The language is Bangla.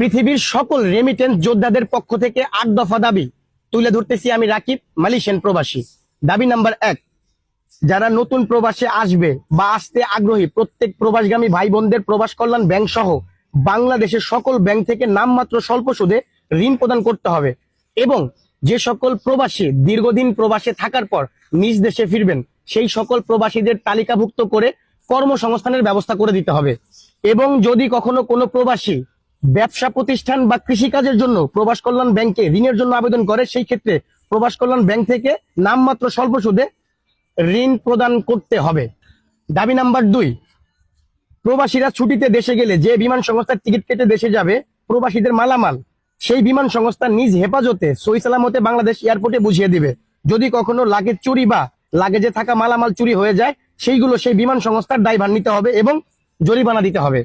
পৃথিবীর সকল রেমিটেন্স যোদ্ধাদের পক্ষ থেকে ৮ দফা দাবি তুলে ধরতেছি আমি রাকিব, মালয়েশিয়ান প্রবাসী। দাবি নাম্বার ১, যারা নতুন প্রবাসে আসবে বা আসতে আগ্রহী প্রত্যেক প্রবাসগামী ভাই বোনদের প্রবাস কল্যাণ ব্যাংক সহ বাংলাদেশের সকল ব্যাংক থেকে নামমাত্র স্বল্প সুদে ঋণ প্রদান করতে হবে এবং যে সকল প্রবাসী দীর্ঘদিন প্রবাসে থাকার পর নিজ দেশে ফিরবেন সেই সকল প্রবাসীদের তালিকাভুক্ত করে কর্মসংস্থানের ব্যবস্থা করে দিতে হবে। এবং যদি কখনো কোনো প্রবাসী ব্যবসা প্রতিষ্ঠান বা কৃষিকাজের জন্য প্রবাস কল্যাণ ব্যাংকে ঋণের জন্য আবেদন করে, সেই ক্ষেত্রে প্রবাস কল্যাণ ব্যাংক থেকে নামমাত্র স্বল্প সুদে ঋণ প্রদান করতে হবে। দাবি নাম্বার ২, প্রবাসীরা ছুটিতে দেশে গেলে যে বিমান সংস্থার টিকিট কেটে দেশে যাবে প্রবাসীদের মালামাল সেই বিমান সংস্থা নিজ হেফাজতে সহি সালামতে বাংলাদেশ এয়ারপোর্টে বুঝিয়ে দিবে। যদি কখনো লাগেজ চুরি বা লাগেজে থাকা মালামাল চুরি হয়ে যায় সেইগুলো সেই বিমান সংস্থার দায়ভার নিতে হবে এবং জরিমানা দিতে হবে।